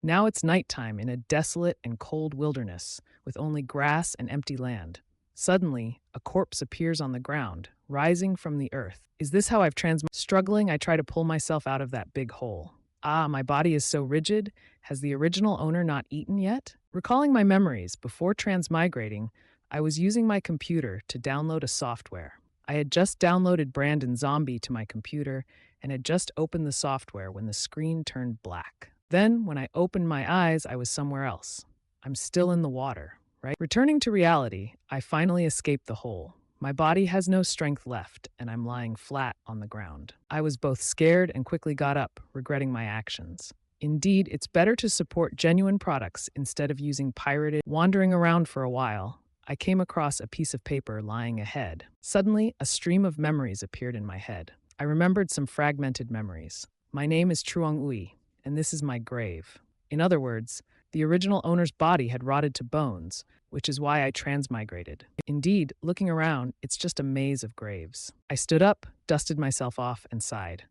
Now it's nighttime in a desolate and cold wilderness with only grass and empty land. Suddenly, a corpse appears on the ground, rising from the earth. Is this how I've Struggling, I try to pull myself out of that big hole. Ah, my body is so rigid. Has the original owner not eaten yet? Recalling my memories, before transmigrating, I was using my computer to download a software. I had just downloaded Brandon Zombie to my computer and had just opened the software when the screen turned black. Then, when I opened my eyes, I was somewhere else. I'm still in the water, right? Returning to reality, I finally escaped the hole. My body has no strength left, and I'm lying flat on the ground. I was both scared and quickly got up, regretting my actions. Indeed, it's better to support genuine products instead of using pirated. Wandering around for a while, I came across a piece of paper lying ahead. Suddenly, a stream of memories appeared in my head. I remembered some fragmented memories. My name is Truong Ui, and this is my grave. In other words, the original owner's body had rotted to bones, which is why I transmigrated. Indeed, looking around, it's just a maze of graves. I stood up, dusted myself off, and sighed.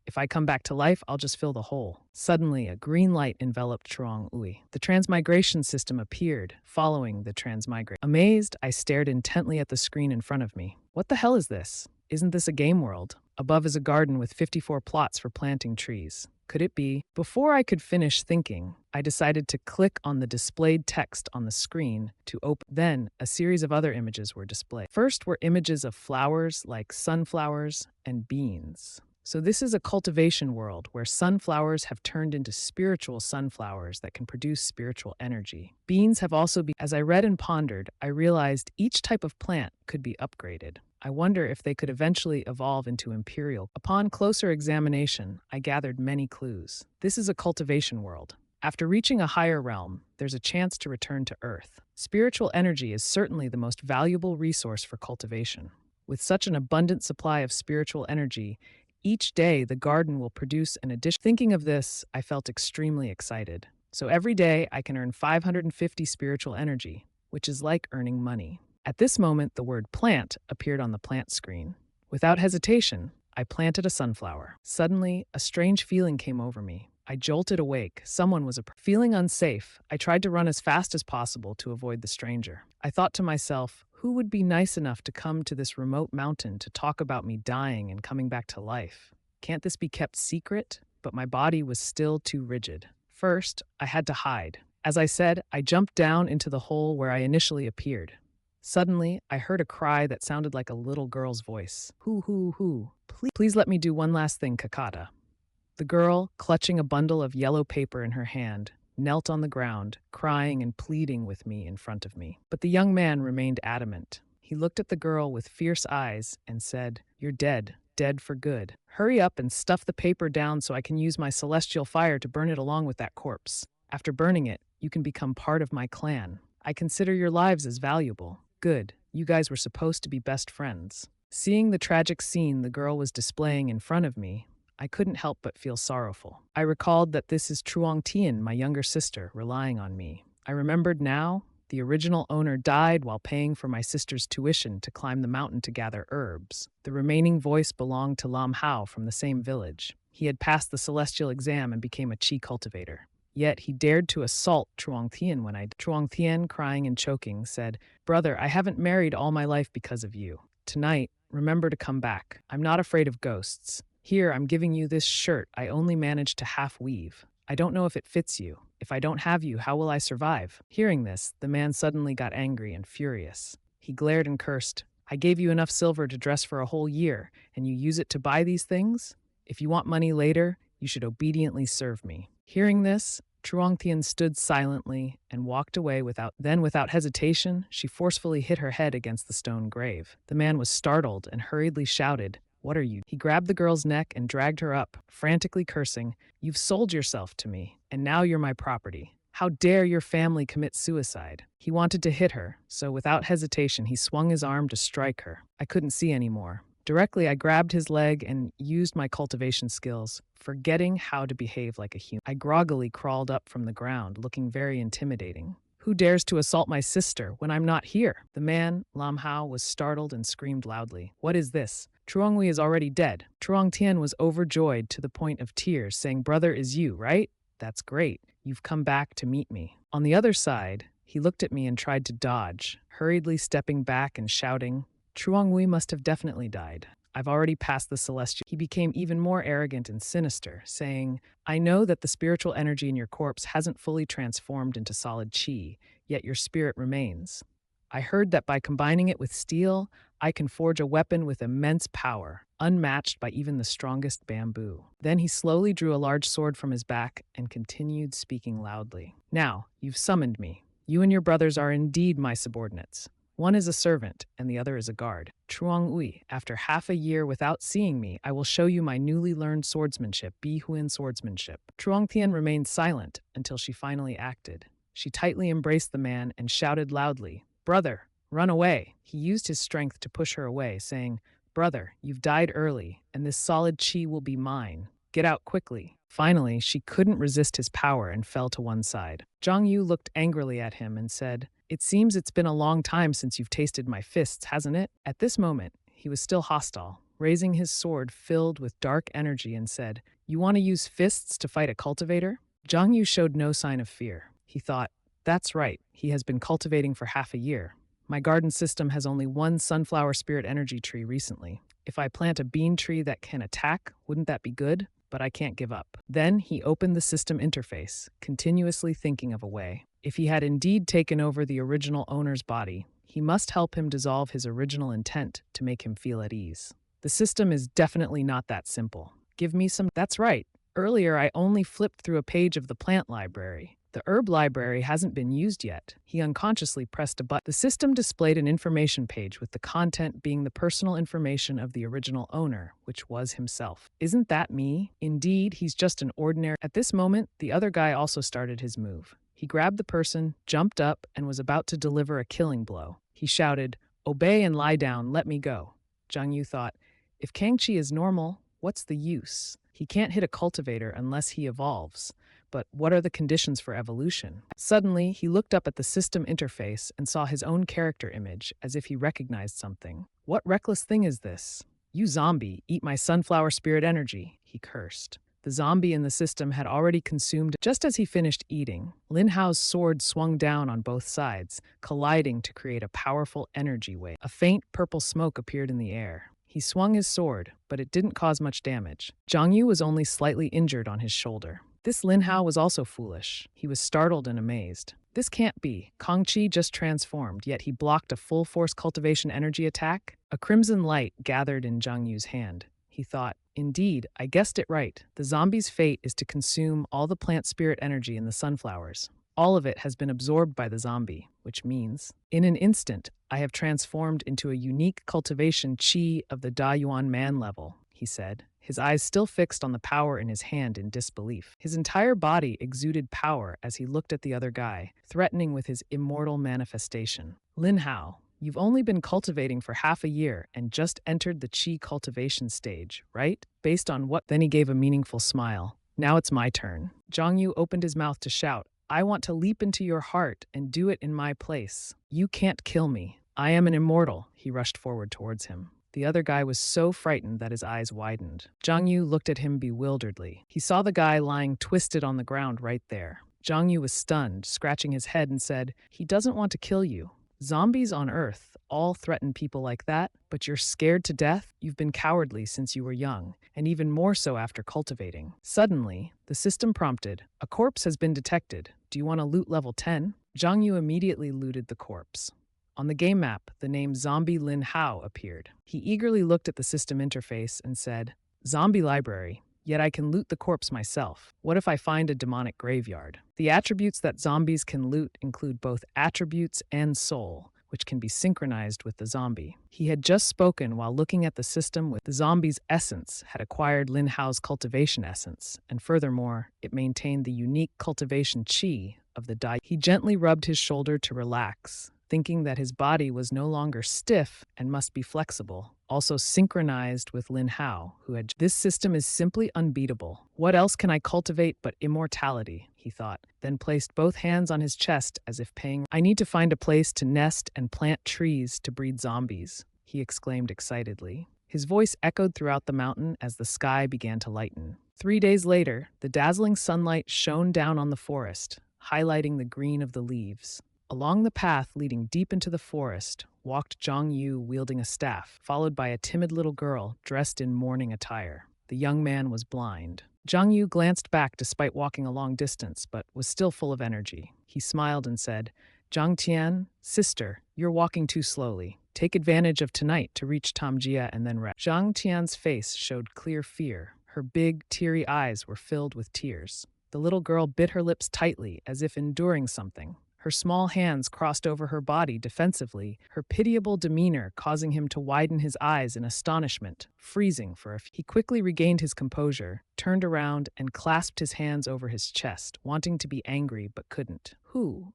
If I come back to life, I'll just fill the hole. Suddenly, a green light enveloped Truong Ui. The transmigration system appeared, following the transmigration. Amazed, I stared intently at the screen in front of me. What the hell is this? Isn't this a game world? Above is a garden with 54 plots for planting trees. Could it be? Before I could finish thinking, I decided to click on the displayed text on the screen to open. Then, a series of other images were displayed. First were images of flowers like sunflowers and beans. So this is a cultivation world where sunflowers have turned into spiritual sunflowers that can produce spiritual energy. Beans have also been. As I read and pondered, I realized each type of plant could be upgraded. I wonder if they could eventually evolve into imperial. Upon closer examination, I gathered many clues. This is a cultivation world. After reaching a higher realm, there's a chance to return to Earth. Spiritual energy is certainly the most valuable resource for cultivation. With such an abundant supply of spiritual energy, each day the garden will produce an addition. Thinking of this, I felt extremely excited. So every day I can earn 550 spiritual energy, which is like earning money. At this moment, the word plant appeared on the plant screen. Without hesitation, I planted a sunflower. Suddenly, a strange feeling came over me. I jolted awake. Someone was feeling unsafe. I tried to run as fast as possible to avoid the stranger. I thought to myself, who would be nice enough to come to this remote mountain to talk about me dying and coming back to life? Can't this be kept secret? But my body was still too rigid. First, I had to hide. As I said, I jumped down into the hole where I initially appeared. Suddenly, I heard a cry that sounded like a little girl's voice. Hoo, hoo, hoo. Please let me do one last thing, Kakata. The girl, clutching a bundle of yellow paper in her hand, knelt on the ground, crying and pleading with me in front of me. But the young man remained adamant. He looked at the girl with fierce eyes and said, "You're dead, dead for good. Hurry up and stuff the paper down so I can use my celestial fire to burn it along with that corpse. After burning it, you can become part of my clan. I consider your lives as valuable." Good, you guys were supposed to be best friends. Seeing the tragic scene the girl was displaying in front of me, I couldn't help but feel sorrowful. I recalled that this is Truong Tien, my younger sister, relying on me. I remembered now, the original owner died while paying for my sister's tuition to climb the mountain to gather herbs. The remaining voice belonged to Lam Hao from the same village. He had passed the celestial exam and became a chi cultivator. Yet he dared to assault Truong Tien when Truong Tien, crying and choking, said, "Brother, I haven't married all my life because of you. Tonight, remember to come back. I'm not afraid of ghosts. Here, I'm giving you this shirt I only managed to half weave. I don't know if it fits you. If I don't have you, how will I survive?" Hearing this, the man suddenly got angry and furious. He glared and cursed, "I gave you enough silver to dress for a whole year, and you use it to buy these things? If you want money later, you should obediently serve me." Hearing this, Truong Tien stood silently and walked away without hesitation, she forcefully hit her head against the stone grave. The man was startled and hurriedly shouted, "What are you?" He grabbed the girl's neck and dragged her up, frantically cursing, "You've sold yourself to me, and now you're my property. How dare your family commit suicide?" He wanted to hit her, so without hesitation he swung his arm to strike her. I couldn't see anymore. Directly, I grabbed his leg and used my cultivation skills, forgetting how to behave like a human. I groggily crawled up from the ground, looking very intimidating. "Who dares to assault my sister when I'm not here?" The man, Lam Hao, was startled and screamed loudly, "What is this? Truong Ui is already dead." Truong Tien was overjoyed to the point of tears, saying, "Brother is you, right? That's great. you've come back to meet me. On the other side, he looked at me and tried to dodge, hurriedly stepping back and shouting, Truongui must have definitely died. I've already passed the celestial. He became even more arrogant and sinister, saying, I know that the spiritual energy in your corpse hasn't fully transformed into solid chi, yet your spirit remains. I heard that by combining it with steel, I can forge a weapon with immense power, unmatched by even the strongest bamboo. Then he slowly drew a large sword from his back and continued speaking loudly. Now, you've summoned me. You and your brothers are indeed my subordinates. One is a servant, and the other is a guard. Truong Ui, after half a year without seeing me, I will show you my newly learned swordsmanship, Bi Huan swordsmanship. Truong Tian remained silent until she finally acted. She tightly embraced the man and shouted loudly, Brother, run away. He used his strength to push her away, saying, Brother, you've died early, and this solid chi will be mine. Get out quickly. Finally, she couldn't resist his power and fell to one side. Zhang Yu looked angrily at him and said, It seems it's been a long time since you've tasted my fists, hasn't it? At this moment, he was still hostile, raising his sword filled with dark energy and said, You want to use fists to fight a cultivator? Zhang Yu showed no sign of fear. He thought, That's right, he has been cultivating for half a year. My garden system has only one sunflower spirit energy tree recently. If I plant a bean tree that can attack, wouldn't that be good? But I can't give up. Then he opened the system interface, continuously thinking of a way. If he had indeed taken over the original owner's body, he must help him dissolve his original intent to make him feel at ease. The system is definitely not that simple. Give me some. That's right. Earlier, I only flipped through a page of the plant library. The herb library hasn't been used yet. He unconsciously pressed a button. The system displayed an information page with the content being the personal information of the original owner, which was himself. Isn't that me? Indeed, he's just an ordinary. At this moment, the other guy also started his move. He grabbed the person, jumped up, and was about to deliver a killing blow. He shouted, Obey and lie down, let me go. Zhang Yu thought, if Kangqi is normal, what's the use? He can't hit a cultivator unless he evolves. But what are the conditions for evolution? Suddenly, he looked up at the system interface and saw his own character image as if he recognized something. What reckless thing is this? You zombie, eat my sunflower spirit energy, he cursed. The zombie in the system had already consumed. Just as he finished eating, Lin Hao's sword swung down on both sides, colliding to create a powerful energy wave. A faint purple smoke appeared in the air. He swung his sword, but it didn't cause much damage. Zhang Yu was only slightly injured on his shoulder. This Lin Hao was also foolish. He was startled and amazed. This can't be. Kangqi just transformed, yet he blocked a full-force cultivation energy attack? A crimson light gathered in Zhang Yu's hand. He thought, indeed, I guessed it right. The zombie's fate is to consume all the plant spirit energy in the sunflowers. All of it has been absorbed by the zombie, which means, in an instant, I have transformed into a unique cultivation chi of the Da Yuan man level, he said, his eyes still fixed on the power in his hand in disbelief. His entire body exuded power as he looked at the other guy, threatening with his immortal manifestation. Lin Hao, you've only been cultivating for half a year and just entered the chi cultivation stage, right? Based on what? Then he gave a meaningful smile. Now it's my turn. Zhang Yu opened his mouth to shout, I want to leap into your heart and do it in my place. You can't kill me. I am an immortal. He rushed forward towards him. The other guy was so frightened that his eyes widened. Zhang Yu looked at him bewilderedly. He saw the guy lying twisted on the ground right there. Zhang Yu was stunned, scratching his head and said, He doesn't want to kill you. Zombies on Earth all threaten people like that, but you're scared to death? You've been cowardly since you were young, and even more so after cultivating. Suddenly, the system prompted, A corpse has been detected. Do you want to loot level 10? Zhang Yu immediately looted the corpse. On the game map, the name Zombie Lin Hao appeared. He eagerly looked at the system interface and said, Zombie library, yet I can loot the corpse myself. What if I find a demonic graveyard? The attributes that zombies can loot include both attributes and soul, which can be synchronized with the zombie. He had just spoken while looking at the system with the zombie's essence had acquired Lin Hao's cultivation essence, and furthermore, it maintained the unique cultivation chi of the Dai. He gently rubbed his shoulder to relax, thinking that his body was no longer stiff and must be flexible, also synchronized with Lin Hao, who had. This system is simply unbeatable. What else can I cultivate but immortality, he thought, then placed both hands on his chest as if paying. I need to find a place to nest and plant trees to breed zombies, he exclaimed excitedly. His voice echoed throughout the mountain as the sky began to lighten. 3 days later, the dazzling sunlight shone down on the forest, highlighting the green of the leaves. Along the path leading deep into the forest walked Zhang Yu wielding a staff, followed by a timid little girl dressed in mourning attire. The young man was blind. Zhang Yu glanced back despite walking a long distance, but was still full of energy. He smiled and said, "Zhang Tian, sister, you're walking too slowly. Take advantage of tonight to reach Tamjia and then rest." Zhang Tian's face showed clear fear. Her big, teary eyes were filled with tears. The little girl bit her lips tightly, as if enduring something. Her small hands crossed over her body defensively, her pitiable demeanor causing him to widen his eyes in astonishment, freezing for a few. He quickly regained his composure, turned around, and clasped his hands over his chest, wanting to be angry but couldn't. Who?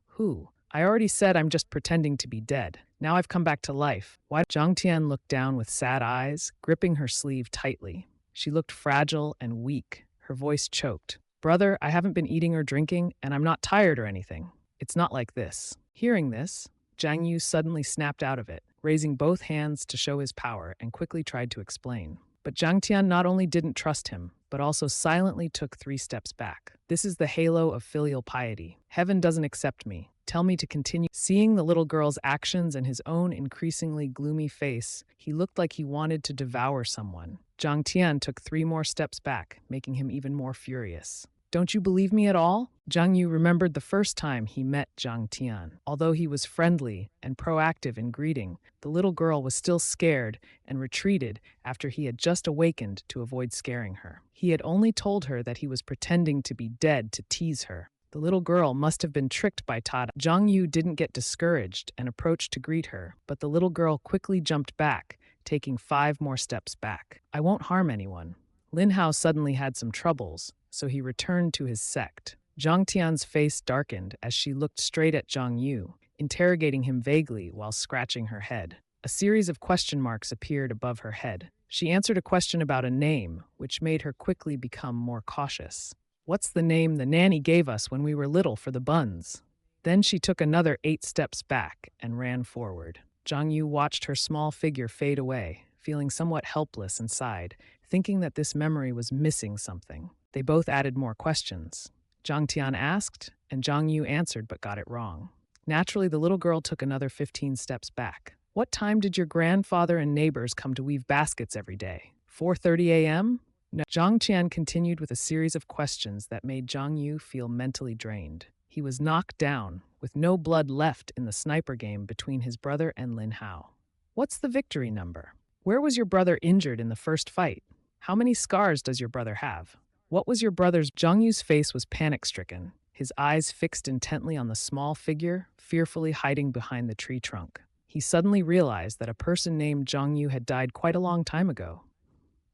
I already said I'm just pretending to be dead. Now I've come back to life. Why? Zhang Tian looked down with sad eyes, gripping her sleeve tightly. She looked fragile and weak, her voice choked. "Brother, I haven't been eating or drinking, and I'm not tired or anything. It's not like this." Hearing this, Zhang Yu suddenly snapped out of it, raising both hands to show his power and quickly tried to explain. But Zhang Tian not only didn't trust him, but also silently took 3 steps back. "This is the halo of filial piety. Heaven doesn't accept me. Tell me to continue." Seeing the little girl's actions and his own increasingly gloomy face, he looked like he wanted to devour someone. Zhang Tian took 3 more steps back, making him even more furious. "Don't you believe me at all?" Zhang Yu remembered the first time he met Zhang Tian. Although he was friendly and proactive in greeting, the little girl was still scared and retreated after he had just awakened to avoid scaring her. He had only told her that he was pretending to be dead to tease her. The little girl must have been tricked by Tada. Zhang Yu didn't get discouraged and approached to greet her, but the little girl quickly jumped back, taking 5 more steps back. "I won't harm anyone." Lin Hao suddenly had some troubles, so he returned to his sect. Zhang Tian's face darkened as she looked straight at Zhang Yu, interrogating him vaguely while scratching her head. A series of question marks appeared above her head. She answered a question about a name, which made her quickly become more cautious. "What's the name the nanny gave us when we were little for the buns?" Then she took another 8 steps back and ran forward. Zhang Yu watched her small figure fade away, feeling somewhat helpless inside, thinking that this memory was missing something. They both added more questions. Zhang Tian asked, and Zhang Yu answered but got it wrong. Naturally, the little girl took another 15 steps back. "What time did your grandfather and neighbors come to weave baskets every day? 4:30 a.m.? No. Zhang Tian continued with a series of questions that made Zhang Yu feel mentally drained. He was knocked down, with no blood left in the sniper game between his brother and Lin Hao. "What's the victory number? Where was your brother injured in the first fight? How many scars does your brother have? What was your brother's?" Zhang Yu's face was panic-stricken, his eyes fixed intently on the small figure, fearfully hiding behind the tree trunk. He suddenly realized that a person named Zhang Yu had died quite a long time ago.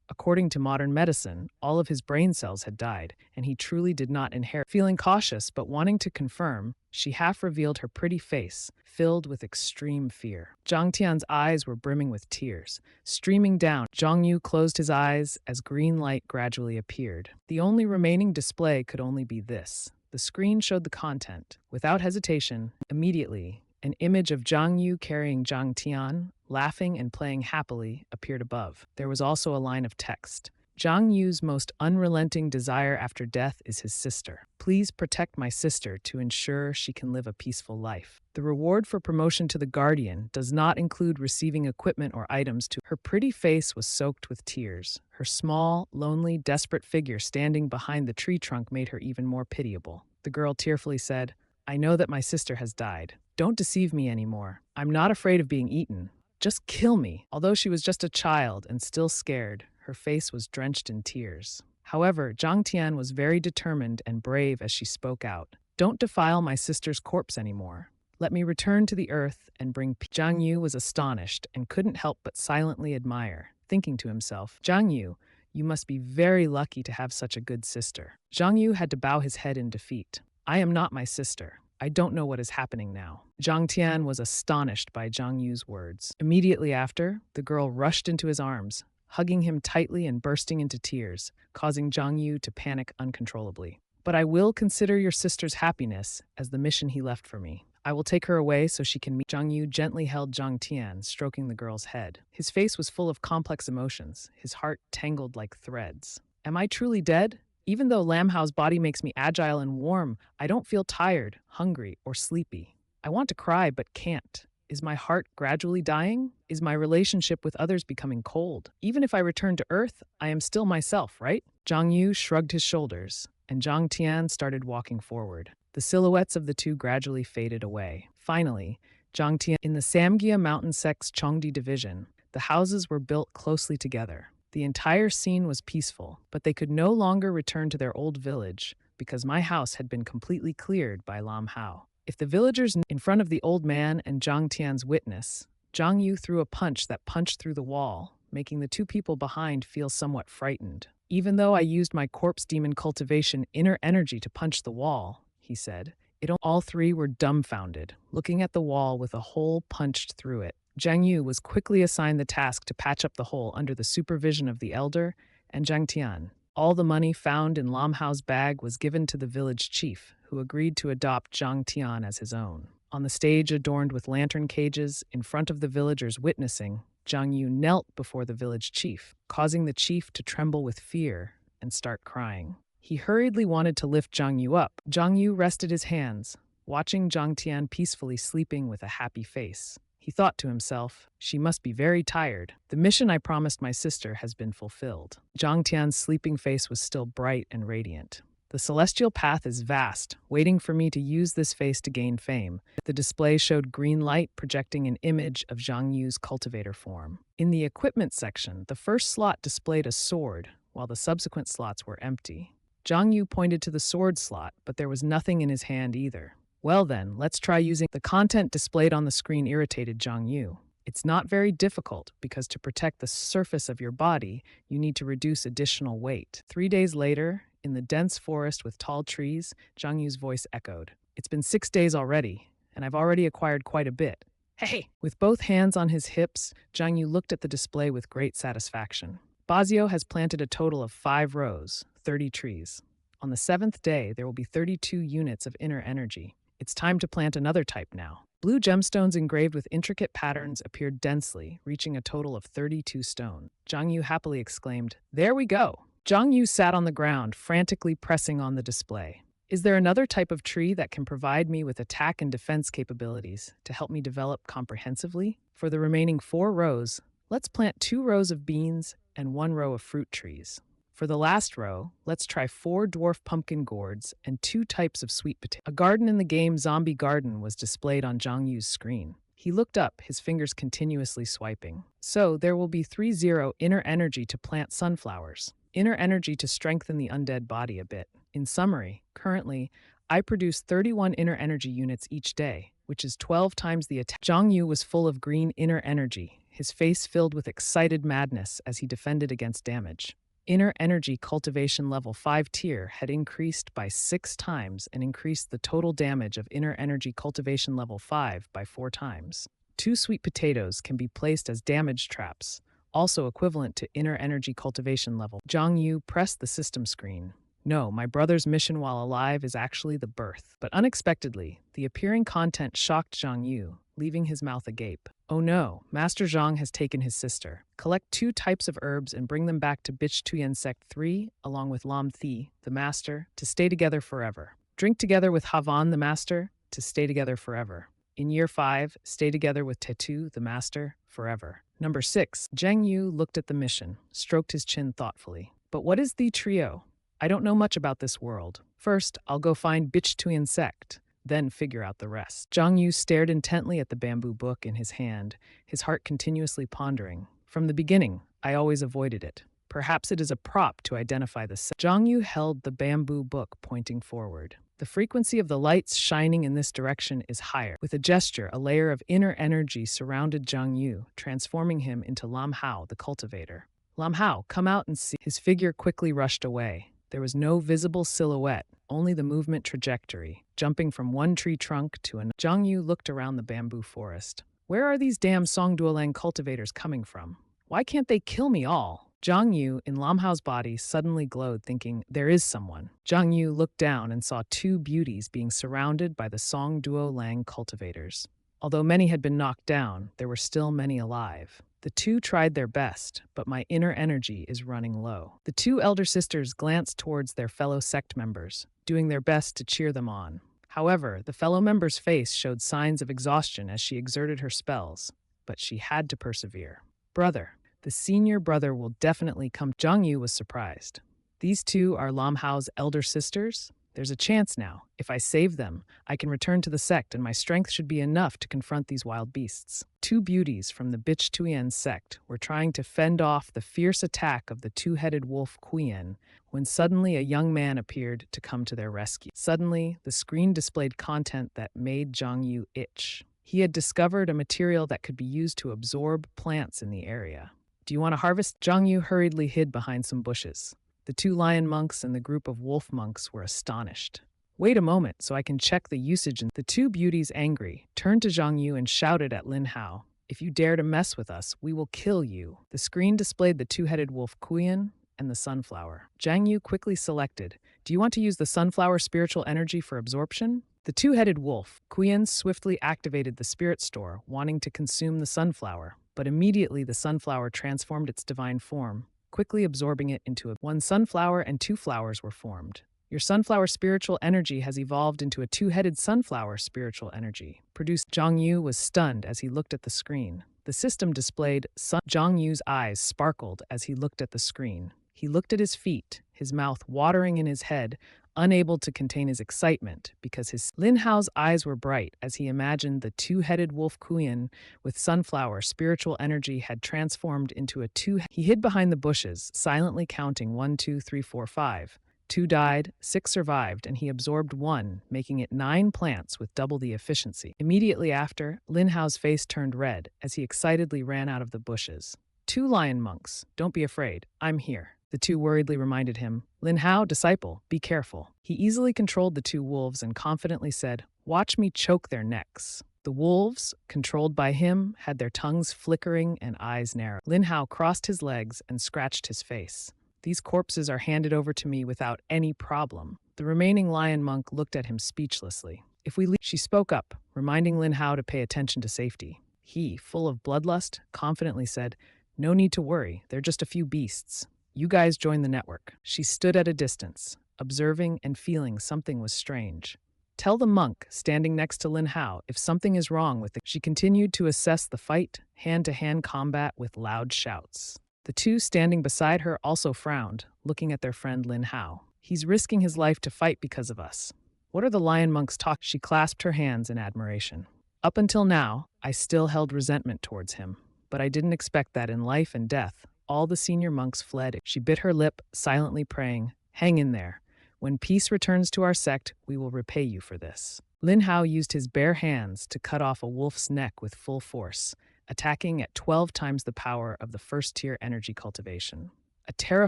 According to modern medicine, all of his brain cells had died, and he truly did not inherit. Feeling cautious but wanting to confirm, she half revealed her pretty face, filled with extreme fear. Zhang Tian's eyes were brimming with tears. Streaming down, Zhang Yu closed his eyes as green light gradually appeared. The only remaining display could only be this. The screen showed the content. Without hesitation, immediately, an image of Zhang Yu carrying Zhang Tian, laughing and playing happily, appeared above. There was also a line of text. "Zhang Yu's most unrelenting desire after death is his sister. Please protect my sister to ensure she can live a peaceful life. The reward for promotion to the Guardian does not include receiving equipment or items to." Her pretty face was soaked with tears. Her small, lonely, desperate figure standing behind the tree trunk made her even more pitiable. The girl tearfully said, "I know that my sister has died. Don't deceive me anymore. I'm not afraid of being eaten. Just kill me." Although she was just a child and still scared, her face was drenched in tears. However, Zhang Tian was very determined and brave as she spoke out. "Don't defile my sister's corpse anymore. Let me return to the earth and bring peace." Zhang Yu was astonished and couldn't help but silently admire, thinking to himself, "Zhang Yu, you must be very lucky to have such a good sister." Zhang Yu had to bow his head in defeat. "I am not my sister. I don't know what is happening now." Zhang Tian was astonished by Zhang Yu's words. Immediately after, the girl rushed into his arms, hugging him tightly and bursting into tears, causing Zhang Yu to panic uncontrollably. "But I will consider your sister's happiness as the mission he left for me. I will take her away so she can meet. Zhang Yu gently held Zhang Tian, stroking the girl's head. His face was full of complex emotions, his heart tangled like threads. Am I truly dead? Even though Lam Hao's body makes me agile and warm, I don't feel tired, hungry, or sleepy. I want to cry but can't. Is my heart gradually dying? Is my relationship with others becoming cold? Even if I return to Earth, I am still myself, right? Zhang Yu shrugged his shoulders, and Zhang Tian started walking forward. The silhouettes of the two gradually faded away. Finally, Zhang Tian in the Samgya Mountain Sect's Chongdi division, the houses were built closely together. The entire scene was peaceful, but they could no longer return to their old village because my house had been completely cleared by Lam Hao. If the villagers in front of the old man and Zhang Tian's witness, Zhang Yu threw a punch that punched through the wall, making the two people behind feel somewhat frightened. Even though I used my corpse demon cultivation inner energy to punch the wall, he said, all three were dumbfounded, looking at the wall with a hole punched through it. Zhang Yu was quickly assigned the task to patch up the hole under the supervision of the elder and Zhang Tian. All the money found in Lam Hao's bag was given to the village chief, who agreed to adopt Zhang Tian as his own. On the stage adorned with lantern cages, in front of the villagers witnessing, Zhang Yu knelt before the village chief, causing the chief to tremble with fear and start crying. He hurriedly wanted to lift Zhang Yu up. Zhang Yu rested his hands, watching Zhang Tian peacefully sleeping with a happy face. He thought to himself, she must be very tired. The mission I promised my sister has been fulfilled. Zhang Tian's sleeping face was still bright and radiant. The celestial path is vast, waiting for me to use this face to gain fame. The display showed green light projecting an image of Zhang Yu's cultivator form. In the equipment section, the first slot displayed a sword, while the subsequent slots were empty. Zhang Yu pointed to the sword slot, but there was nothing in his hand either. Well then, let's try using the content displayed on the screen irritated Zhang Yu. It's not very difficult because to protect the surface of your body, you need to reduce additional weight. 3 days later, in the dense forest with tall trees, Zhang Yu's voice echoed. It's been 6 days already, and I've already acquired quite a bit. Hey! With both hands on his hips, Zhang Yu looked at the display with great satisfaction. Bazio has planted a total of 5 rows, 30 trees. On the 7th day, there will be 32 units of inner energy. It's time to plant another type now. Blue gemstones engraved with intricate patterns appeared densely, reaching a total of 32 stone. Zhang Yu happily exclaimed, "There we go!" Zhang Yu sat on the ground, frantically pressing on the display. Is there another type of tree that can provide me with attack and defense capabilities to help me develop comprehensively? For the remaining 4 rows, let's plant 2 rows of beans and 1 row of fruit trees. For the last row, let's try 4 dwarf pumpkin gourds and 2 types of sweet potato. A garden in the game Zombie Garden was displayed on Zhang Yu's screen. He looked up, his fingers continuously swiping. So there will be 30 inner energy to plant sunflowers. Inner energy to strengthen the undead body a bit. In summary, currently, I produce 31 inner energy units each day, which is 12 times the attack. Zhang Yu was full of green inner energy, his face filled with excited madness as he defended against damage. Inner energy cultivation level 5 tier had increased by 6 times and increased the total damage of inner energy cultivation level 5 by 4 times. 2 sweet potatoes can be placed as damage traps, also equivalent to inner energy cultivation level. Zhang Yu pressed the system screen. No, my brother's mission while alive is actually the birth. But unexpectedly, the appearing content shocked Zhang Yu, leaving his mouth agape. Oh no, Master Zhang has taken his sister. Collect 2 types of herbs and bring them back to Bichtuyen Sect 3, along with Lam Thi, the master, to stay together forever. Drink together with Havan, the master, to stay together forever. In year 5, stay together with Tetu, the master, forever. Number 6. Zhang Yu looked at the mission, stroked his chin thoughtfully. But what is the trio? I don't know much about this world. First, I'll go find Bichtuyen Sect, then figure out the rest. Zhang Yu stared intently at the bamboo book in his hand, his heart continuously pondering. From the beginning, I always avoided it. Perhaps it is a prop to identify the sect. Zhang Yu held the bamboo book pointing forward. The frequency of the lights shining in this direction is higher. With a gesture, a layer of inner energy surrounded Zhang Yu, transforming him into Lam Hao, the cultivator. Lam Hao, come out and see. His figure quickly rushed away. There was no visible silhouette, only the movement trajectory, jumping from one tree trunk to another. Zhang Yu looked around the bamboo forest. Where are these damn Songduolang cultivators coming from? Why can't they kill me all? Zhang Yu, in Lam Hao's body, suddenly glowed, thinking, there is someone. Zhang Yu looked down and saw two beauties being surrounded by the Song Duo Lang cultivators. Although many had been knocked down, there were still many alive. The two tried their best, but my inner energy is running low. The two elder sisters glanced towards their fellow sect members, doing their best to cheer them on. However, the fellow member's face showed signs of exhaustion as she exerted her spells, but she had to persevere. Brother, the senior brother will definitely come. Zhang Yu was surprised. These two are Lam Hao's elder sisters? There's a chance now. If I save them, I can return to the sect and my strength should be enough to confront these wild beasts. Two beauties from the Bitch Tuyen sect were trying to fend off the fierce attack of the two-headed wolf Kuyen when suddenly a young man appeared to come to their rescue. Suddenly, the screen displayed content that made Zhang Yu itch. He had discovered a material that could be used to absorb plants in the area. Do you want to harvest? Zhang Yu hurriedly hid behind some bushes. The two lion monks and the group of wolf monks were astonished. Wait a moment so I can check the usage. The two beauties, angry, turned to Zhang Yu and shouted at Lin Hao, if you dare to mess with us, we will kill you. The screen displayed the two-headed wolf Kuyen and the sunflower. Zhang Yu quickly selected, do you want to use the sunflower spiritual energy for absorption? The two-headed wolf, Kuyen, swiftly activated the spirit store, wanting to consume the sunflower, but immediately the sunflower transformed its divine form, quickly absorbing it into one sunflower, and two flowers were formed. Your sunflower spiritual energy has evolved into a two-headed sunflower spiritual energy. Produced. Zhang Yu was stunned as he looked at the screen. The system displayed Zhang Yu's eyes sparkled as he looked at the screen. He looked at his feet, his mouth watering in his head, unable to contain his excitement because Lin Hao's eyes were bright as he imagined the two-headed wolf Kuyen with sunflower spiritual energy had transformed into a two. He hid behind the bushes, silently counting 1, 2, 3, 4, 5. 2 died, 6 survived, and he absorbed 1, making it 9 plants with double the efficiency. Immediately after, Lin Hao's face turned red as he excitedly ran out of the bushes. 2 lion monks, don't be afraid, I'm here. The two worriedly reminded him, Lin Hao, disciple, be careful. He easily controlled the 2 wolves and confidently said, watch me choke their necks. The wolves, controlled by him, had their tongues flickering and eyes narrow. Lin Hao crossed his legs and scratched his face. These corpses are handed over to me without any problem. The remaining lion monk looked at him speechlessly. If we leave, she spoke up, reminding Lin Hao to pay attention to safety. He, full of bloodlust, confidently said, no need to worry, they're just a few beasts. You guys join the network. She stood at a distance, observing and feeling something was strange. Tell the monk, standing next to Lin Hao, if something is wrong with it. She continued to assess the fight, hand-to-hand combat with loud shouts. The two standing beside her also frowned, looking at their friend Lin Hao. He's risking his life to fight because of us. What are the lion monks talking? She clasped her hands in admiration. Up until now, I still held resentment towards him, but I didn't expect that in life and death, all the senior monks fled. She bit her lip, silently praying, hang in there. When peace returns to our sect, we will repay you for this. Lin Hao used his bare hands to cut off a wolf's neck with full force, attacking at 12 times the power of the first-tier energy cultivation.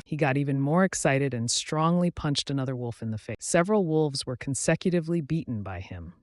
He got even more excited and strongly punched another wolf in the face. Several wolves were consecutively beaten by him.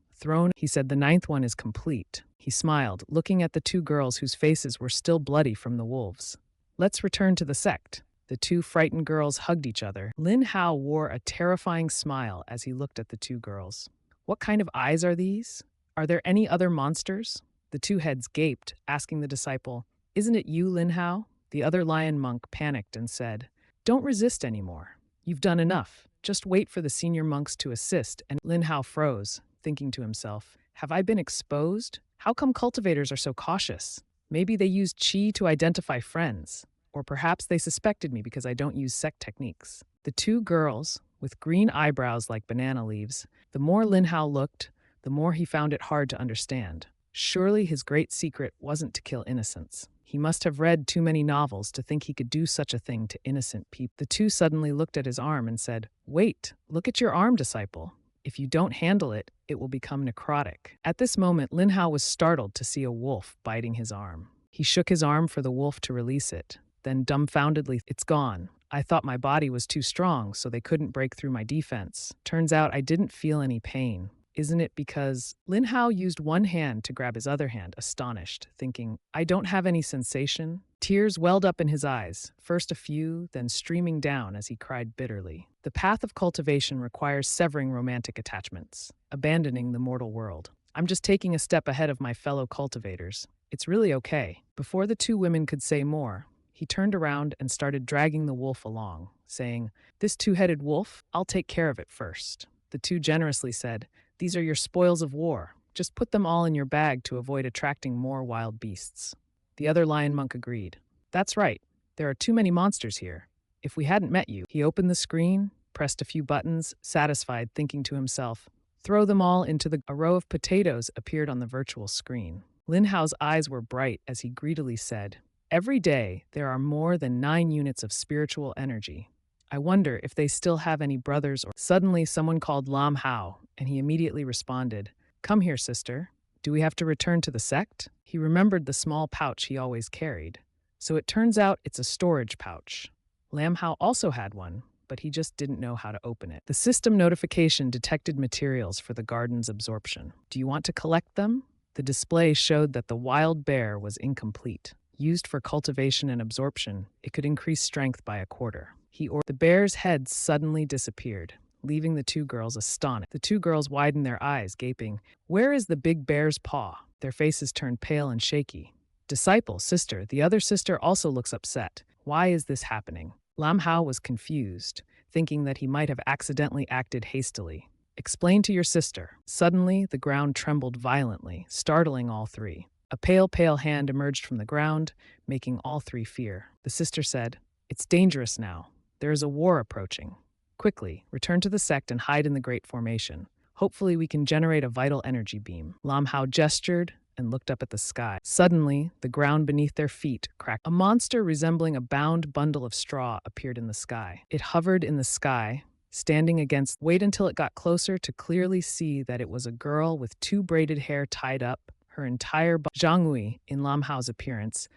He said the 9th one is complete. He smiled, looking at the 2 girls whose faces were still bloody from the wolves. Let's return to the sect. The 2 frightened girls hugged each other. Lin Hao wore a terrifying smile as he looked at the 2 girls. What kind of eyes are these? Are there any other monsters? The 2 heads gaped, asking the disciple, isn't it you, Lin Hao? The other lion monk panicked and said, don't resist anymore. You've done enough. Just wait for the senior monks to assist. And Lin Hao froze, thinking to himself, have I been exposed? How come cultivators are so cautious? Maybe they use qi to identify friends. Or perhaps they suspected me because I don't use sect techniques. The 2 girls, with green eyebrows like banana leaves, the more Lin Hao looked, the more he found it hard to understand. Surely his great secret wasn't to kill innocents. He must have read too many novels to think he could do such a thing to innocent people. The 2 suddenly looked at his arm and said, wait, look at your arm, disciple. If you don't handle it, it will become necrotic. At this moment, Lin Hao was startled to see a wolf biting his arm. He shook his arm for the wolf to release it. Then dumbfoundedly, it's gone. I thought my body was too strong, so they couldn't break through my defense. Turns out I didn't feel any pain. Isn't it because Lin Hao used one hand to grab his other hand, astonished, thinking, I don't have any sensation? Tears welled up in his eyes, first a few, then streaming down as he cried bitterly. The path of cultivation requires severing romantic attachments, abandoning the mortal world. I'm just taking a step ahead of my fellow cultivators. It's really okay. Before the two women could say more, he turned around and started dragging the wolf along, saying, This two-headed wolf, I'll take care of it first. The two generously said, These are your spoils of war. Just put them all in your bag to avoid attracting more wild beasts. The other lion monk agreed. That's right. There are too many monsters here. If we hadn't met you, he opened the screen, pressed a few buttons, satisfied, thinking to himself, Throw them all into a row of potatoes appeared on the virtual screen. Lin Hao's eyes were bright as he greedily said, Every day, there are more than 9 units of spiritual energy. I wonder if they still have any brothers or... Suddenly, someone called Lam Hao, and he immediately responded, Come here, sister. Do we have to return to the sect? He remembered the small pouch he always carried. So it turns out it's a storage pouch. Lam Hao also had one, but he just didn't know how to open it. The system notification detected materials for the garden's absorption. Do you want to collect them? The display showed that the wild bear was incomplete. Used for cultivation and absorption, it could increase strength by a quarter. The bear's head suddenly disappeared, leaving the two girls astonished. The two girls widened their eyes, gaping, Where is the big bear's paw? Their faces turned pale and shaky. Disciple, sister, the other sister also looks upset. Why is this happening? Lam Hao was confused, thinking that he might have accidentally acted hastily. Explain to your sister. Suddenly, the ground trembled violently, startling all three. A pale hand emerged from the ground, making all three fear. The sister said, It's dangerous now. There is a war approaching. Quickly, return to the sect and hide in the Great Formation. Hopefully we can generate a vital energy beam. Lam Hao gestured and looked up at the sky. Suddenly, the ground beneath their feet cracked. A monster resembling a bound bundle of straw appeared in the sky. It hovered in the sky, standing against... Wait until it got closer to clearly see that it was a girl with 2 braided hair tied up, her entire body. Zhang Wei, in Lam Hao's appearance,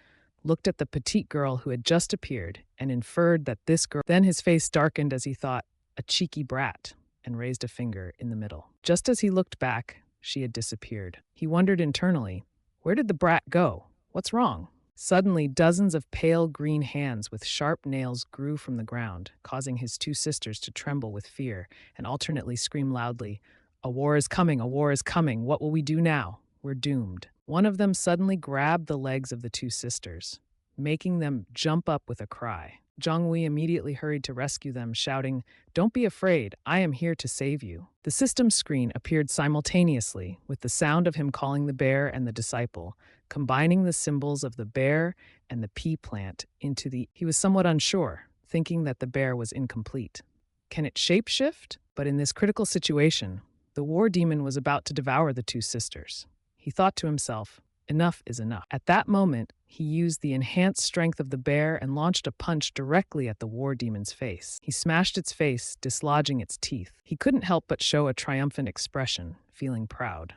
looked at the petite girl who had just appeared and inferred that this girl... Then his face darkened as he thought, a cheeky brat, and raised a finger in the middle. Just as he looked back, she had disappeared. He wondered internally, where did the brat go? What's wrong? Suddenly, dozens of pale green hands with sharp nails grew from the ground, causing his two sisters to tremble with fear and alternately scream loudly, A war is coming, a war is coming. What will we do now? We're doomed. One of them suddenly grabbed the legs of the two sisters, making them jump up with a cry. Zhang Wei immediately hurried to rescue them, shouting, Don't be afraid, I am here to save you. The system screen appeared simultaneously, with the sound of him calling the bear and the disciple, combining the symbols of the bear and the pea plant into the... He was somewhat unsure, thinking that the bear was incomplete. Can it shapeshift? But in this critical situation, the war demon was about to devour the two sisters. He thought to himself, enough is enough. At that moment, he used the enhanced strength of the bear and launched a punch directly at the war demon's face. He smashed its face, dislodging its teeth. He couldn't help but show a triumphant expression, feeling proud.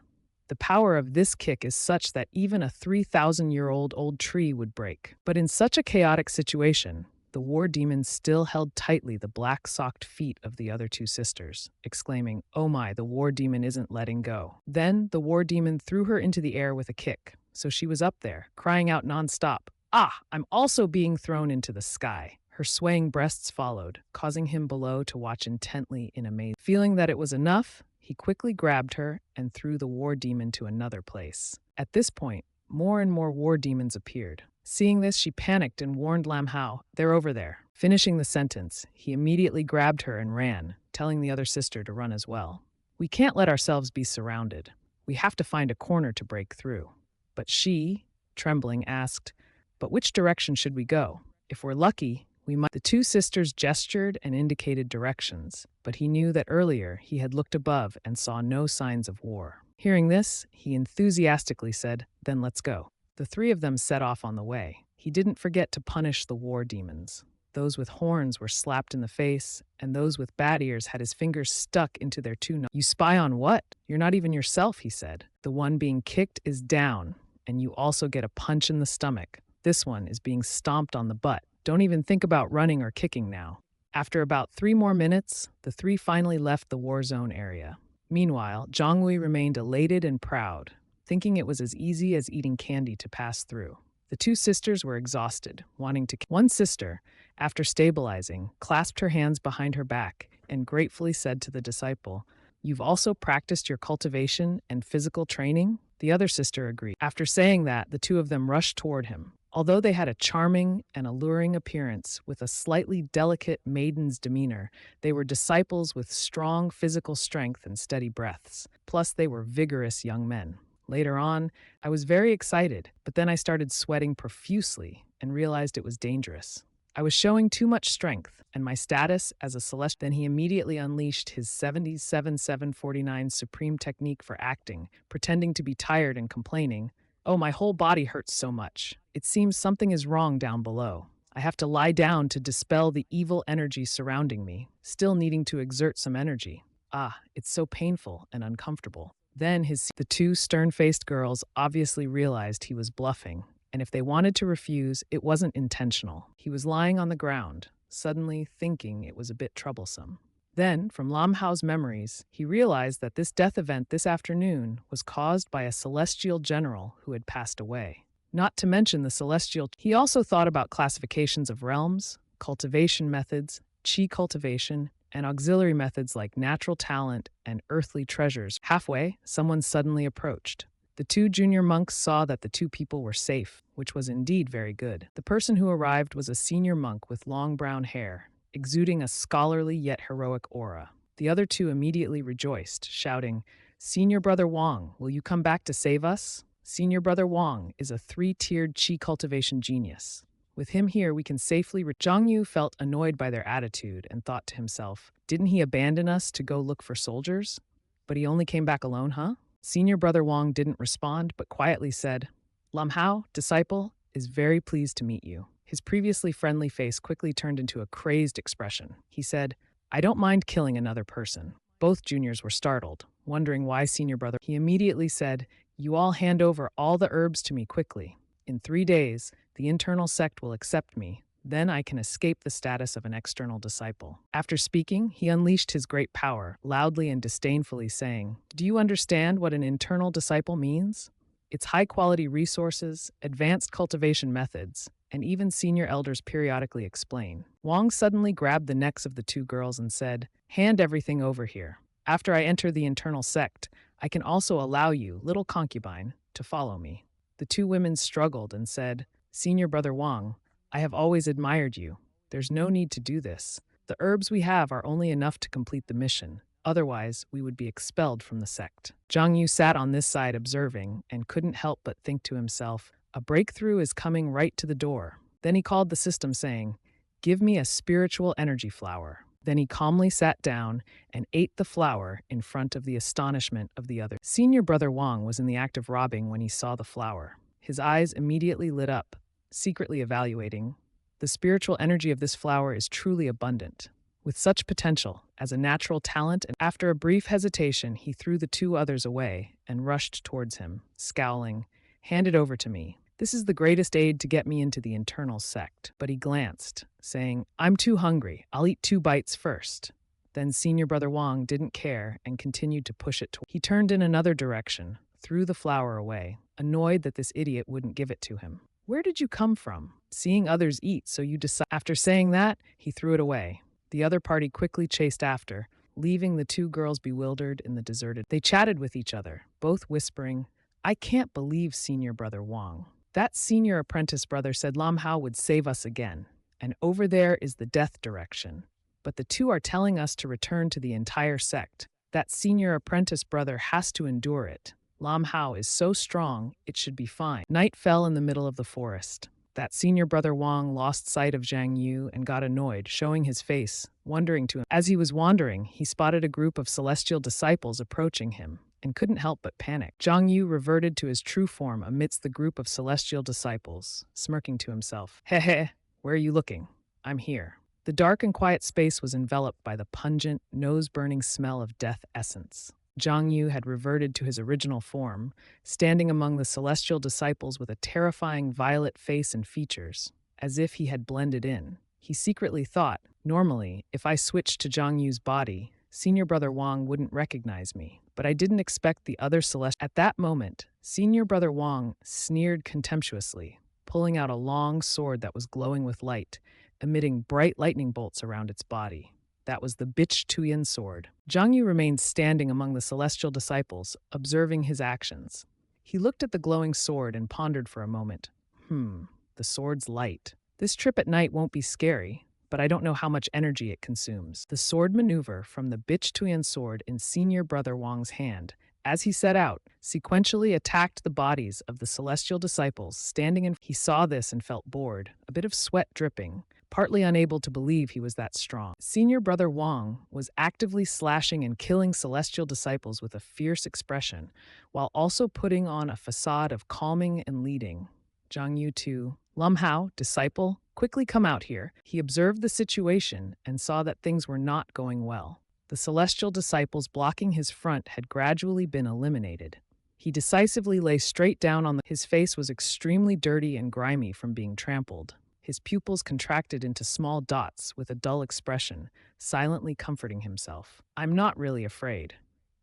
The power of this kick is such that even a 3,000-year-old old tree would break. But in such a chaotic situation, the war demon still held tightly the black-socked feet of the other two sisters, exclaiming, Oh my, the war demon isn't letting go. Then the war demon threw her into the air with a kick, so she was up there, crying out nonstop, Ah, I'm also being thrown into the sky. Her swaying breasts followed, causing him below to watch intently in amazement. Feeling that it was enough, he quickly grabbed her and threw the war demon to another place. At this point, more and more war demons appeared. Seeing this, she panicked and warned Lam Hao, They're over there. Finishing the sentence, he immediately grabbed her and ran, telling the other sister to run as well. We can't let ourselves be surrounded. We have to find a corner to break through. But she, trembling, asked, But which direction should we go? If we're lucky, we might... The two sisters gestured and indicated directions, but he knew that earlier he had looked above and saw no signs of war. Hearing this, he enthusiastically said, Then let's go. The three of them set off on the way. He didn't forget to punish the war demons. Those with horns were slapped in the face, and those with bat ears had his fingers stuck into their two noses. You spy on what? You're not even yourself, he said. The one being kicked is down, and you also get a punch in the stomach. This one is being stomped on the butt. Don't even think about running or kicking now. After about 3 more minutes, the three finally left the war zone area. Meanwhile, Zhonghui remained elated and proud, thinking it was as easy as eating candy to pass through. The two sisters were exhausted, wanting to. One sister, after stabilizing, clasped her hands behind her back and gratefully said to the disciple, "You've also practiced your cultivation and physical training?" The other sister agreed. After saying that, the two of them rushed toward him. Although they had a charming and alluring appearance with a slightly delicate maiden's demeanor, they were disciples with strong physical strength and steady breaths. Plus, they were vigorous young men. Later on, I was very excited, but then I started sweating profusely and realized it was dangerous. I was showing too much strength, and my status as a celestial. Then he immediately unleashed his 77749 supreme technique for acting, pretending to be tired and complaining, "Oh, my whole body hurts so much. It seems something is wrong down below. I have to lie down to dispel the evil energy surrounding me, still needing to exert some energy. Ah, it's so painful and uncomfortable." Then the two stern-faced girls obviously realized he was bluffing, and if they wanted to refuse, it wasn't intentional. He was lying on the ground, suddenly thinking it was a bit troublesome. Then, from Lam Hao's memories, he realized that this death event this afternoon was caused by a celestial general who had passed away. Not to mention the celestial. He also thought about classifications of realms, cultivation methods, chi cultivation, and auxiliary methods like natural talent and earthly treasures. Halfway, someone suddenly approached. The two junior monks saw that the two people were safe, which was indeed very good. The person who arrived was a senior monk with long brown hair, exuding a scholarly yet heroic aura. The other two immediately rejoiced, shouting, "Senior Brother Wang, will you come back to save us?" Senior Brother Wang is a three-tiered chi cultivation genius. With him here, we can safely. Zhang Yu felt annoyed by their attitude and thought to himself, "Didn't he abandon us to go look for soldiers? But he only came back alone, huh?" Senior Brother Wang didn't respond, but quietly said, "Lam Hao, disciple, is very pleased to meet you." His previously friendly face quickly turned into a crazed expression. He said, "I don't mind killing another person." Both juniors were startled, wondering why Senior Brother. He immediately said, "You all hand over all the herbs to me quickly. In 3 days, the internal sect will accept me. Then I can escape the status of an external disciple." After speaking, he unleashed his great power, loudly and disdainfully saying, "Do you understand what an internal disciple means? It's high-quality resources, advanced cultivation methods, and even senior elders periodically explain." Wang suddenly grabbed the necks of the two girls and said, "Hand everything over here. After I enter the internal sect, I can also allow you, little concubine, to follow me." The two women struggled and said, "Senior Brother Wang, I have always admired you. There's no need to do this. The herbs we have are only enough to complete the mission. Otherwise, we would be expelled from the sect." Zhang Yu sat on this side observing and couldn't help but think to himself, "A breakthrough is coming right to the door." Then he called the system saying, "Give me a spiritual energy flower." Then he calmly sat down and ate the flower in front of the astonishment of the others. Senior Brother Wang was in the act of robbing when he saw the flower. His eyes immediately lit up, secretly evaluating. The spiritual energy of this flower is truly abundant, with such potential as a natural talent, and after a brief hesitation, he threw the two others away and rushed towards him, scowling, "Hand it over to me. This is the greatest aid to get me into the internal sect." But he glanced, saying, "I'm too hungry. I'll eat 2 bites first." Then Senior Brother Wang didn't care and continued to push it. He turned in another direction, threw the flower away, annoyed that this idiot wouldn't give it to him. "Where did you come from? Seeing others eat, so you decide." After saying that, he threw it away. The other party quickly chased after, leaving the two girls bewildered in the deserted. They chatted with each other, both whispering, "I can't believe Senior Brother Wang. That senior apprentice brother said Lam Hao would save us again, and over there is the death direction. But the two are telling us to return to the entire sect. That senior apprentice brother has to endure it. Lam Hao is so strong, it should be fine." Night fell in the middle of the forest. That Senior Brother Wang lost sight of Zhang Yu and got annoyed, showing his face, wondering to him. As he was wandering, he spotted a group of celestial disciples approaching him, and couldn't help but panic. Zhang Yu reverted to his true form amidst the group of celestial disciples, smirking to himself. "Heh, where are you looking? I'm here." The dark and quiet space was enveloped by the pungent, nose-burning smell of death essence. Zhang Yu had reverted to his original form, standing among the celestial disciples with a terrifying violet face and features, as if he had blended in. He secretly thought, normally, if I switched to Zhang Yu's body, Senior Brother Wang wouldn't recognize me, but I didn't expect the other celestial. At that moment, Senior Brother Wang sneered contemptuously, pulling out a long sword that was glowing with light, emitting bright lightning bolts around its body. That was the Bitch Tuyen sword. Zhang Yu remained standing among the celestial disciples, observing his actions. He looked at the glowing sword and pondered for a moment. The sword's light. This trip at night won't be scary, but I don't know how much energy it consumes. The sword maneuver from the Bitch Tuyen sword in Senior Brother Wang's hand, as he set out, sequentially attacked the bodies of the celestial disciples standing in. He saw this and felt bored, a bit of sweat dripping, partly unable to believe he was that strong. Senior Brother Wang was actively slashing and killing celestial disciples with a fierce expression, while also putting on a facade of calming and leading. Zhang Yu too. Lum Hao, disciple, quickly come out here. He observed the situation and saw that things were not going well. The celestial disciples blocking his front had gradually been eliminated. He decisively lay straight down on his face was extremely dirty and grimy from being trampled. His pupils contracted into small dots with a dull expression, silently comforting himself. I'm not really afraid.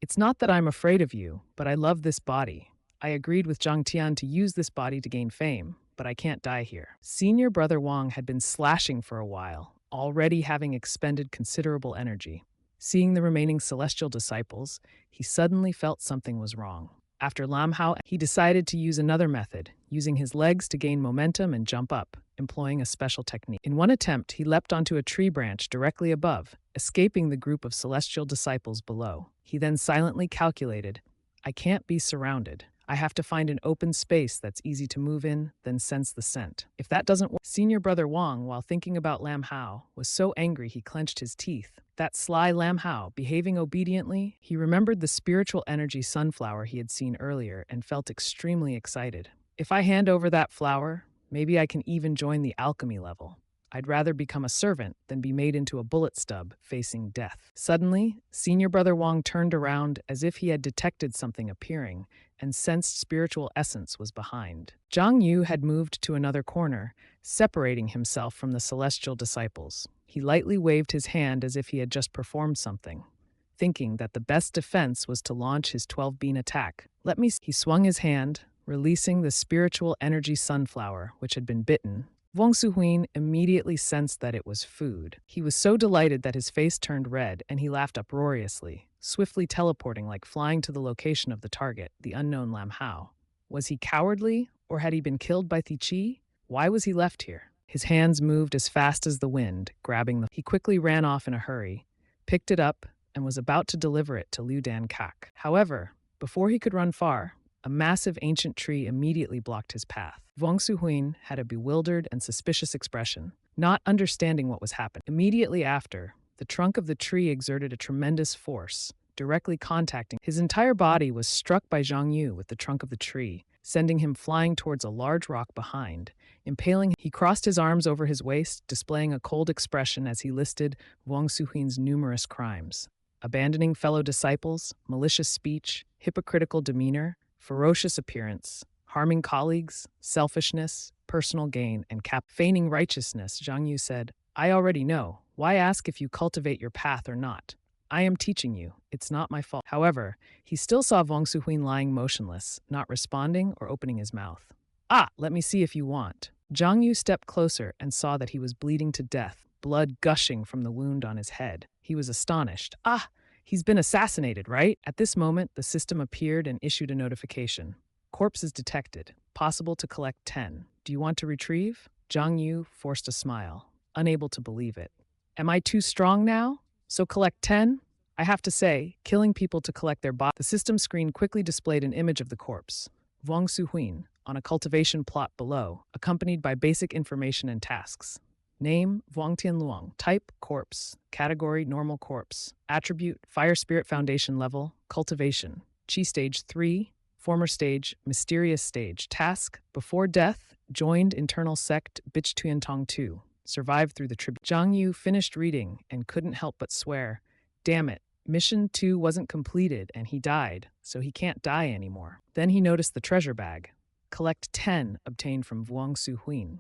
It's not that I'm afraid of you, but I love this body. I agreed with Zhang Tian to use this body to gain fame, but I can't die here. Senior Brother Wang had been slashing for a while, already having expended considerable energy. Seeing the remaining celestial disciples, he suddenly felt something was wrong. After Lam Hao, he decided to use another method, using his legs to gain momentum and jump up, employing a special technique. In one attempt, he leapt onto a tree branch directly above, escaping the group of celestial disciples below. He then silently calculated, I can't be surrounded. I have to find an open space that's easy to move in, then sense the scent. If that doesn't work, Senior Brother Wang, while thinking about Lam Hao, was so angry he clenched his teeth. That sly Lam Hao, behaving obediently, he remembered the spiritual energy sunflower he had seen earlier and felt extremely excited. If I hand over that flower, maybe I can even join the alchemy level. I'd rather become a servant than be made into a bullet stub facing death. Suddenly, Senior Brother Wang turned around as if he had detected something appearing and sensed spiritual essence was behind. Zhang Yu had moved to another corner, separating himself from the celestial disciples. He lightly waved his hand as if he had just performed something, thinking that the best defense was to launch his 12-bean attack. He swung his hand, releasing the spiritual energy sunflower, which had been bitten. Wang Suhuin immediately sensed that it was food. He was so delighted that his face turned red and he laughed uproariously, swiftly teleporting like flying to the location of the target, the unknown Lam Hao. Was he cowardly, or had he been killed by Tichi? Why was he left here? His hands moved as fast as the wind, grabbing He quickly ran off in a hurry, picked it up, and was about to deliver it to Liu Dan Kak. However, before he could run far, a massive ancient tree immediately blocked his path. Wang Suhuin had a bewildered and suspicious expression, not understanding what was happening. Immediately after, the trunk of the tree exerted a tremendous force, directly contacting. His entire body was struck by Zhang Yu with the trunk of the tree, sending him flying towards a large rock behind, impaling. He crossed his arms over his waist, displaying a cold expression as he listed Wang Suhuin's numerous crimes: abandoning fellow disciples, malicious speech, hypocritical demeanor, ferocious appearance, harming colleagues, selfishness, personal gain, and feigning righteousness. Zhang Yu said, I already know. Why ask if you cultivate your path or not? I am teaching you. It's not my fault. However, he still saw Wang Suhuin lying motionless, not responding or opening his mouth. Let me see if you want. Zhang Yu stepped closer and saw that he was bleeding to death, blood gushing from the wound on his head. He was astonished. He's been assassinated, right? At this moment, the system appeared and issued a notification. Corpses detected. Possible to collect 10. Do you want to retrieve? Zhang Yu forced a smile, unable to believe it. Am I too strong now? So collect 10? I have to say, killing people to collect their body. The system screen quickly displayed an image of the corpse, Wang Suhuin, on a cultivation plot below, accompanied by basic information and tasks. Name, Wang Tianluang. Type, corpse. Category, normal corpse. Attribute, fire spirit foundation level, cultivation. Chi stage 3, former stage, mysterious stage. Task, before death, joined internal sect Bitch Tuyen 2. Survived through the tribute. Zhang Yu finished reading and couldn't help but swear, damn it, mission 2 wasn't completed and he died, so he can't die anymore. Then he noticed the treasure bag. Collect 10 obtained from Wang Suhuin.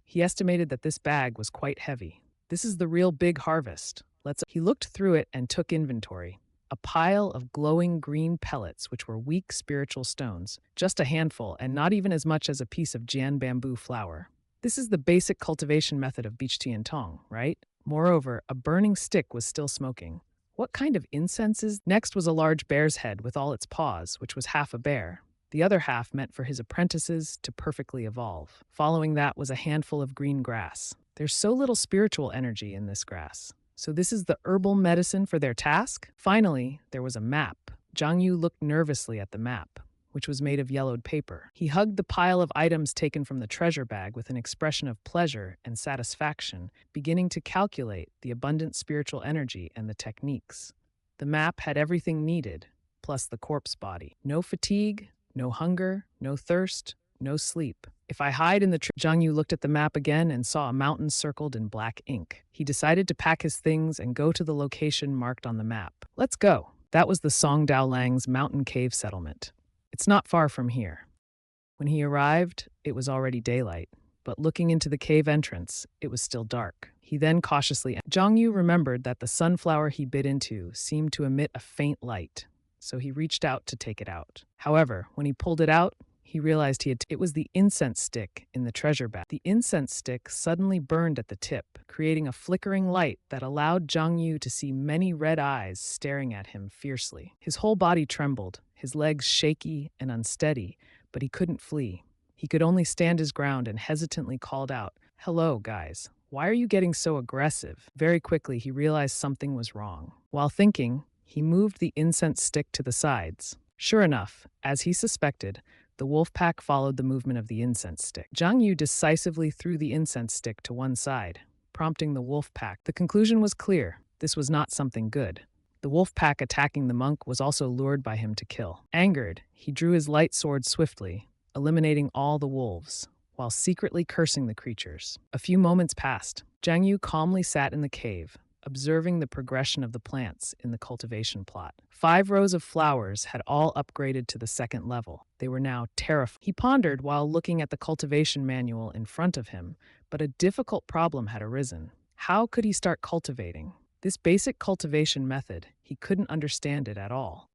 He estimated that this bag was quite heavy. This is the real big harvest. He looked through it and took inventory. A pile of glowing green pellets, which were weak spiritual stones, just a handful and not even as much as a piece of Jian bamboo flower. This is the basic cultivation method of beach tea and tong, right? Moreover, a burning stick was still smoking. What kind of incense is? Next was a large bear's head with all its paws, which was half a bear. The other half meant for his apprentices to perfectly evolve. Following that was a handful of green grass. There's so little spiritual energy in this grass. So this is the herbal medicine for their task? Finally, there was a map. Zhang Yu looked nervously at the map, which was made of yellowed paper. He hugged the pile of items taken from the treasure bag with an expression of pleasure and satisfaction, beginning to calculate the abundant spiritual energy and the techniques. The map had everything needed, plus the corpse body. No fatigue, no hunger, no thirst, no sleep. If I hide in the tree, Zhang Yu looked at the map again and saw a mountain circled in black ink. He decided to pack his things and go to the location marked on the map. Let's go. That was the Song Dao Lang's mountain cave settlement. It's not far from here. When he arrived, it was already daylight, but looking into the cave entrance, it was still dark. He then cautiously Zhang Yu remembered that the sunflower he bit into seemed to emit a faint light, so he reached out to take it out. However, when he pulled it out, he realized it was the incense stick in the treasure bag. The incense stick suddenly burned at the tip, creating a flickering light that allowed Zhang Yu to see many red eyes staring at him fiercely. His whole body trembled, his legs shaky and unsteady, but he couldn't flee. He could only stand his ground and hesitantly called out, "Hello, guys. Why are you getting so aggressive?" Very quickly, he realized something was wrong. While thinking, he moved the incense stick to the sides. Sure enough, as he suspected, the wolf pack followed the movement of the incense stick. Zhang Yu decisively threw the incense stick to one side, prompting the wolf pack. The conclusion was clear. This was not something good. The wolf pack attacking the monk was also lured by him to kill. Angered, he drew his light sword swiftly, eliminating all the wolves, while secretly cursing the creatures. A few moments passed. Zhang Yu calmly sat in the cave, observing the progression of the plants in the cultivation plot. 5 rows of flowers had all upgraded to the 2nd level. They were now terrified. He pondered while looking at the cultivation manual in front of him, but a difficult problem had arisen. How could he start cultivating? This basic cultivation method, he couldn't understand it at all.